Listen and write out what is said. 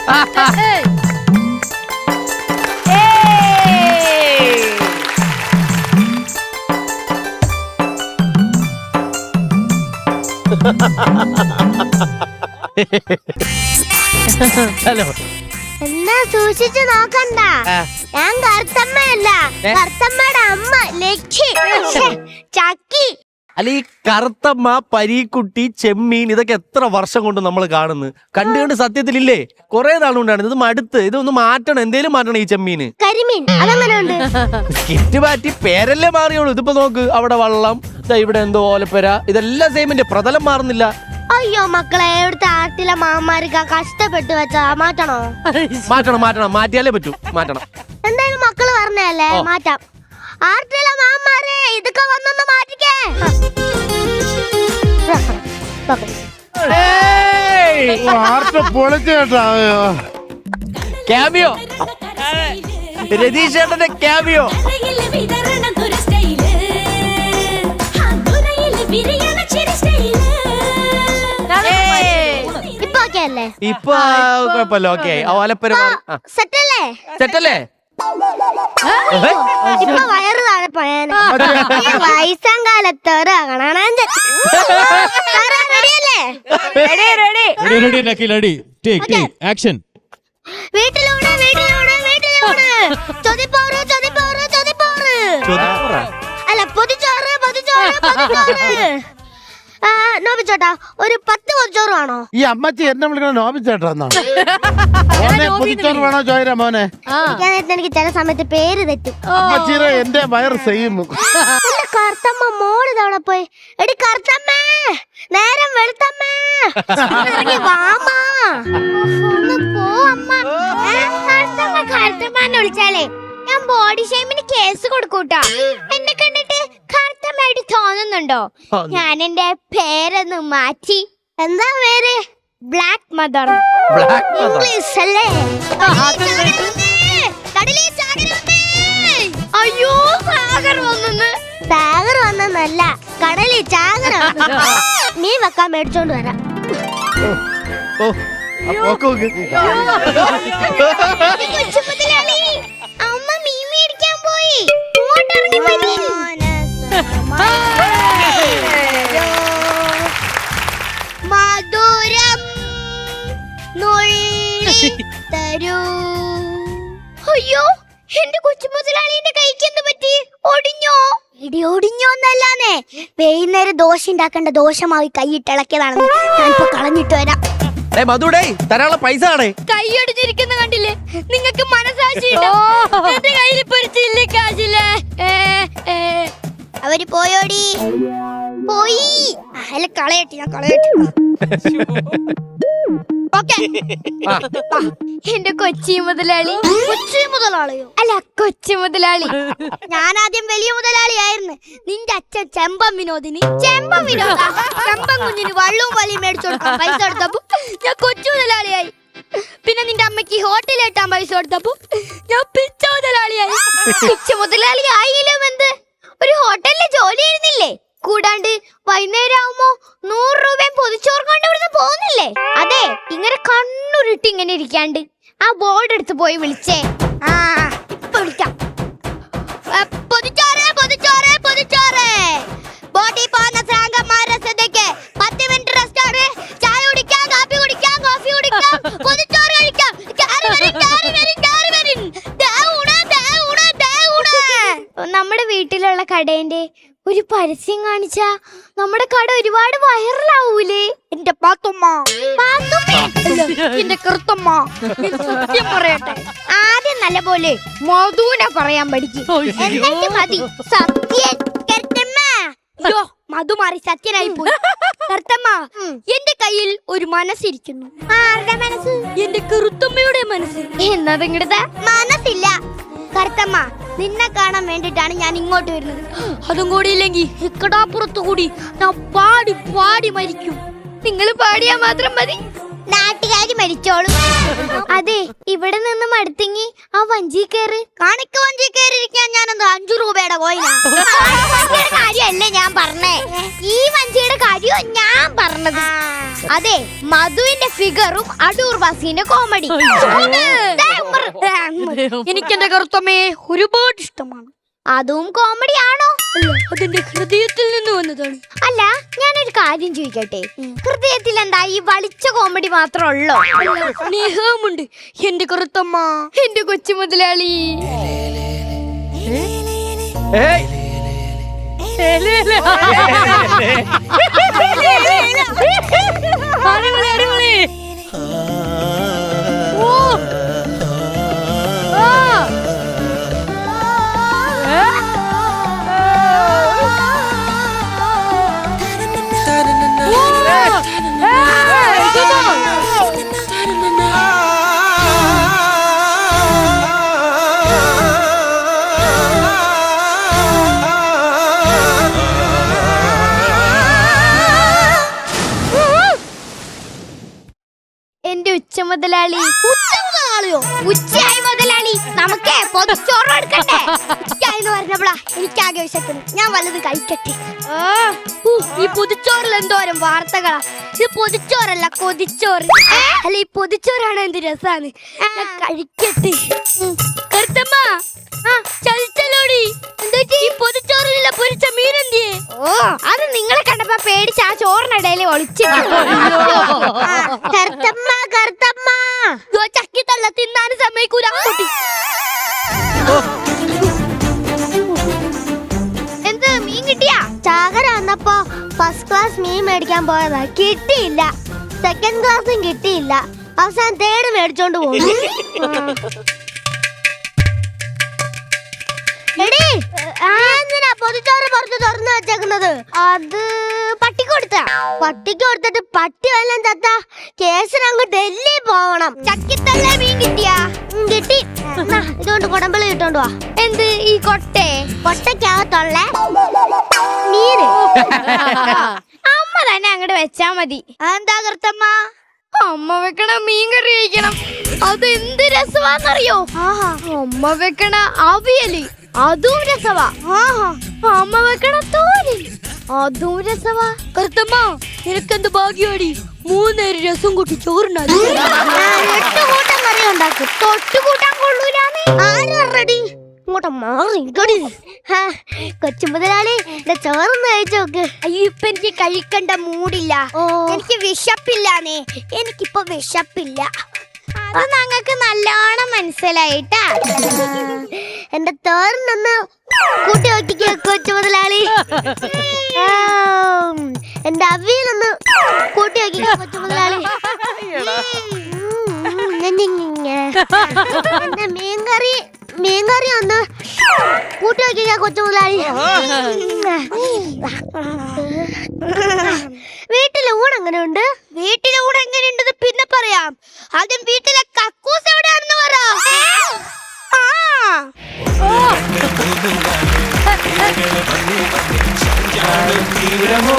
Hello. എന്നാ സൂക്ഷിച്ചു നോക്കണ്ട, ഞാൻ കറുത്തമ്മയല്ല, കറുത്തമ്മയുടെ അമ്മ ലക്ഷ്മി ചക്കി. അല്ല, ഈ കറുത്തമ്മ, പരീക്കുട്ടി, ചെമ്മീൻ ഇതൊക്കെ എത്ര വർഷം കൊണ്ട് നമ്മൾ കാണുന്നു. കണ്ടുകൊണ്ട് സത്യത്തിലില്ലേ കുറെ നാളുകൊണ്ടാണ് ഇത് മടുത്ത്. ഇതൊന്ന് മാറ്റണം, എന്തേലും മാറ്റണം. ഈ ചെമ്മീന് കരിമീൻ അതെങ്ങനെയുണ്ട്? സ്കിറ്റ് മാറ്റി പേരല്ലേ മാറിയോളൂ. ഇതിപ്പോ നോക്ക്, അവിടെ വള്ളം, ഇവിടെ എന്തോ ഓലപ്പര, ഇതെല്ലാം സെയിമിന്റെ പ്രതലം മാറുന്നില്ല. അയ്യോ മക്കളെ, ഇവിടുത്തെ ആട്ടിലെ മാമാർക്ക് കഷ്ടപ്പെട്ട് വെച്ചാ മാറ്റണോ? മാറ്റണം, മാറ്റണം, മാറ്റിയാലേ പറ്റൂ. മാറ്റണം. എന്തായാലും മക്കള് പറഞ്ഞല്ലേ, മാറ്റാം. ആട്ടിലെ മാമാരെ ഇതൊക്കെ വന്നൊന്ന് മാറ്റിക്കേ. ക്യാമിയോ, രതീഷ് ചേട്ടന്റെ ക്യാമിയോ. ഇപ്പൊ കുഴപ്പമില്ല. ഓക്കെ, ഓലപ്പര സെറ്റല്ലേ? സെറ്റല്ലേ? ഇപ്പൊ വയറ് താഴെ പോയാൽ വയസ്സാം കാലത്ത് വീട്ടിലൂടെ വീട്ടിലൂടെ വീട്ടിലൂടെ ചൊതിപ്പോറ് ചൊതിപ്പോറ് ചൊതിപ്പോറ്. അല്ല, പൊതിച്ചോറ് പൊതിച്ചോറ് പൊതിച്ചോറ്. നോബിച്ചേട്ടാ, ഒരു 10 പൊതിച്ചോറ് വേണോ? ഈ അമ്മച്ചി എന്നെ വിളിക്കണ നോബിച്ചേട്ടാന്നാണ്. പൊതിച്ചോറ് വേണോ ചോര മോനെ? എനിക്ക് ചില സമയത്ത് പേര് തെറ്റും. അമ്മച്ചീരെ എന്റെ വയറ് സെയിം. കറുത്തമ്മ മോള് തവണ പോയി. എടി കറുത്തമ്മേ, നേരം വെളുത്തമ്മേ, വാമാ ഒന്ന് പോ അമ്മ. കറുത്തമ്മ വിളിച്ചാലേ ഞാൻ ബോഡി ഷെയിമിന് കേസ് കൊടുക്കൂട്ടാ. എന്നെ കണ്ടിട്ട് കറുത്തമ്മയായിട്ട് തോന്നുന്നുണ്ടോ? ഞാൻ എന്റെ പേരൊന്ന് മാറ്റി. എന്താ പേര്? Black mother. ഇംഗ്ലീഷ് അല്ലേ? അയ്യോ, സാഗർ വന്നെന്ന്. സാഗർ വന്നല്ല, കടലിൽ ചാകര. മീൻ വെക്കാൻ മേടിച്ചോണ്ട് വരാം. അമ്മ മീൻ മേടിക്കാൻ പോയി. ഇങ്ങോട്ടിറങ്ങി വരി. മധുരം തരൂ. അയ്യോ, എന്റെ കൊച്ചുമുതലാളിന്റെ കൈക്ക് എന്ത് പറ്റി? ഒടിഞ്ഞോ? ഇടി ഒടിഞ്ഞോന്നല്ലാന്നേ, വൈകുന്നേരം ദോശ ഉണ്ടാക്കേണ്ട ദോശമാവി കൈയിട്ടിളക്കിയതാണെന്ന് ഞാനിപ്പോ കളഞ്ഞിട്ട് വരാം. മധുടേ, തരാനുള്ള പൈസ ആണേ. കൈയൊടിഞ്ഞിരിക്കുന്ന കണ്ടില്ലേ? നിങ്ങക്ക് മനസാക്ഷിയുണ്ടോ? എന്റെ കയ്യിൽ പൊരിച്ചില്ലേ കാശില്ലേ? അവര് പോയോടി? പോയി. അല്ല, കളയട്ടെ, ഞാൻ കളയട്ടെ. എന്റെ കൊച്ചി മുതലാളി. കൊച്ചി മുതലാളിയോ? അല്ല, കൊച്ചി മുതലാളി. ഞാൻ ആദ്യം വലിയ മുതലാളിയായിരുന്നു. നിന്റെ അച്ഛൻ ചെമ്പൻ വിനോദിന്, ചെമ്പൻ വിനോദ ചെമ്പൻ കുഞ്ഞിന് വള്ളവും വലിയും മേടിച്ചു കൊടുക്കാൻ പൈസ കൊടുത്തപ്പോ ഞാൻ കൊച്ചു മുതലാളിയായി. പിന്നെ നിന്റെ അമ്മയ്ക്ക് ഹോട്ടലിൽ എത്താൻ പൈസ കൊടുത്തപ്പോ ഞാൻ പിച്ച മുതലാളിയായി. പിച്ച മുതലാളി ആയില്ലും എന്ത്, ഒരു ഹോട്ടലിലെ ജോലി ചെയ്യുന്നില്ലേ? കൂടാണ്ട് വൈകുന്നേരം ആവുമ്പോ 100 രൂപയും പൊതിച്ചോറ് കൊണ്ട് ഇവിടുന്ന് പോകുന്നില്ലേ? അതെ, ഇങ്ങനെ കണ്ണുരുട്ടി ഇങ്ങനെ ഇരിക്കാണ്ട് ആ ബോർഡ് എടുത്ത് പോയി വിളിച്ചേ. ഇപ്പൊ വിളിക്കാം. പൊതിച്ചോറ് പൊതിച്ചോറ് പൊതിച്ചോറ്. ബോഡി പോകുന്ന ശ്രാങ്കന്മാരെ ശ്രദ്ധയ്ക്ക് 10 മിനിറ്റ് റെസ്റ്റ് ആണ്. ചായ കുടിക്കാം, കാപ്പി കുടിക്കാം, കോഫി കുടിക്കാം, പൊതിച്ചോറ് കഴിക്കാം. നമ്മുടെ വീട്ടിലുള്ള കടേന്റെ ഒരു പരസ്യം കാണിച്ചാ നമ്മുടെ കട ഒരുപാട് വൈറലാവൂലേ? എന്റെ പാത്തുമ്മ, എന്റെ കറുത്തമ്മ, സത്യം പറയട്ടെ, ആദ്യം നല്ല പോലെ മധുവിനെ പറയാൻ പഠിക്കും. എന്നിട്ട് മതി സത്യം. അയ്യോ, മധു മാറി സത്യനായി പോയി. കറുത്തമ്മ, എന്റെ കയ്യിൽ ഒരു മനസ്സിരിക്കുന്നു. ആരുടെ മനസ്സ്? എന്റെ കറുത്തമ്മയുടെ മനസ്സ്. എന്നതെങ്കിടത്തെ മനസ്സില്ല. കറുത്തമ്മ, നിന്നെ കാണാൻ വേണ്ടിട്ടാണ് ഞാൻ ഇങ്ങോട്ട് വരുന്നത്. അതും കൂടി ഇല്ലെങ്കിൽ ഇക്കടാപ്പുറത്തു കൂടി ഞാൻ പാടി പാടി മരിക്കും. നിങ്ങൾ പാടിയാ മാത്രം മതി, നാട്ടുകാരി മരിച്ചോളും. അതെ ഇവിടെ നിന്ന് മടുത്തെങ്കി ആ വഞ്ചി കയറി കാണിക്ക് വഞ്ചി കയറിയിരിക്കാൻ ഞാനെന്താ 5 രൂപയുടെ കോയിനാ കാര്യമല്ലേ ഞാൻ പറഞ്ഞേ ഈ വഞ്ചിയുടെ കാര്യവും ഞാൻ പറഞ്ഞത് അതെ മധുവിന്റെ ഫിഗറും അടൂർ ബാസിന്റെ കോമഡി എനിക്ക് എന്റെ കറുത്തമ്മയെ ഒരുപാട് ഇഷ്ടമാണ് അതും കോമഡി ആണോ അതിന്റെ ഹൃദയത്തിൽ നിന്ന് വന്നതാണ് അല്ല ഞാനൊരു കാര്യം ചോദിക്കട്ടെ ഹൃദയത്തിൽ എന്താ ഈ വളിച്ച കോമഡി മാത്രമുള്ളോ സ്നേഹമുണ്ട് എന്റെ കറുത്തമ്മ എന്റെ കൊച്ചു മുതലാളി എന്റെ ഉച്ച മുതലാളി ഉച്ചയായി മുതലാളി നമുക്ക് പൊതിച്ചോറ് എടുക്കട്ടെ ഉച്ചയായിന്ന് പറഞ്ഞപ്പോളാ എനിക്കാകെ വിശക്കുന്നു ഞാൻ വല്ലത് കഴിക്കട്ടെ ഈ പൊതിച്ചോറിൽ എന്തോരം വാർത്തകളാ ഇത് പൊതിച്ചോറല്ല കൊതിച്ചോറ് അല്ല ഈ പൊതിച്ചോറാണ് എന്ത് രസാണ് ഞാൻ കഴിക്കട്ടെ കറുത്തമ്മ ചലിച്ചലോടി ഈ പൊതിച്ചോറിലുള്ള പൊരിച്ച മീനെന്തിയെ ഓ അത് നിങ്ങളെ കണ്ടപ്പോ പേടിച്ച് ആ ചോറിനിടയിൽ ഒളിച്ചു കറുത്തമ്മ കറുത്തമ്മ ചക്കിത്തല്ല തിന്നാനും സമ്മതിക്കൂല എന്ത് മീൻ കിട്ടിയാ ചാകര വന്നപ്പോ ഫസ്റ്റ് ക്ലാസ് മീൻ മേടിക്കാൻ പോയതാ കിട്ടിയില്ല സെക്കൻഡ് ക്ലാസ്സും കിട്ടിയില്ല അവസാനം തേർഡ് മേടിച്ചോണ്ട് പോകും പൊതിച്ചോറ് പുറത്ത് തുറന്നു വെച്ചേക്കുന്നത് അത് പട്ടിക്ക് കൊടുത്തിട്ട് പട്ടി വല്ലതും ചത്ത കേസിനങ്ങ് ഡൽഹി പോവണം ചക്കിത്തല്ലേ മീൻ കിട്ടിയാ കിട്ടി ഇതുകൊണ്ട് കുടമ്പിളി കിട്ടോണ്ട് വാ എന്ത് ഈ കൊട്ടയ്ക്കകത്തുള്ള മീന് അമ്മ തന്നെ അങ്ങോട്ട് വെച്ചാ മതി എന്താ കറുത്തമ്മ അമ്മ വെക്കണ മീൻ കറി കഴിക്കണം അത് എന്ത് രസമാന്നറിയോ അമ്മ വെക്കണ അവിയല് അതും രസവാ അമ്മ വെക്കണ തോരൻ അതും രസവാ കറുത്തമ്മ നിനക്കെന്ത് ഭാഗ്യമാടി 3 നേരം രസം കൂട്ടി ചോറുണ്ടാക്കി 8 കൂട്ടം കറി ഉണ്ടാക്കും തൊട്ടുകൂട്ടാൻ കൊള്ളൂലാന്ന് ആരടി ഇങ്ങോട്ട് മാറി കൊച്ചു മുതലാളി ചോറൊന്ന് കഴിച്ചു നോക്ക് അയ്യോ ഇപ്പൊ എനിക്ക് കഴിക്കണ്ട മൂടില്ല എനിക്ക് വിശപ്പില്ലാന്നേ എനിക്കിപ്പൊ വിശപ്പില്ല അത് ഞങ്ങൾക്ക് നല്ലോണം മനസ്സിലായിട്ടാ എന്റെ തോരനൊന്ന് കൂട്ടി നോക്കിക്കോ കൊച്ചു മുതലാളി എന്റെ അവിയലൊന്ന് കൂട്ടി നോക്കിക്കോ കൊച്ചു മുതലാളി എന്റെ മീൻകറി ഒന്ന് കൂട്ടി നോക്കിക്കോ കൊച്ചു മുതലാളി വീട്ടിലെ ഊണ് എങ്ങനെയുണ്ട് വീട്ടിലെ ഊണ് എങ്ങനെയുണ്ടെന്ന് പിന്നെ പറയാം ആദ്യം വീട്ടിലെ കക്കൂസ് എവിടെയാണെന്ന് പറ തീരമോ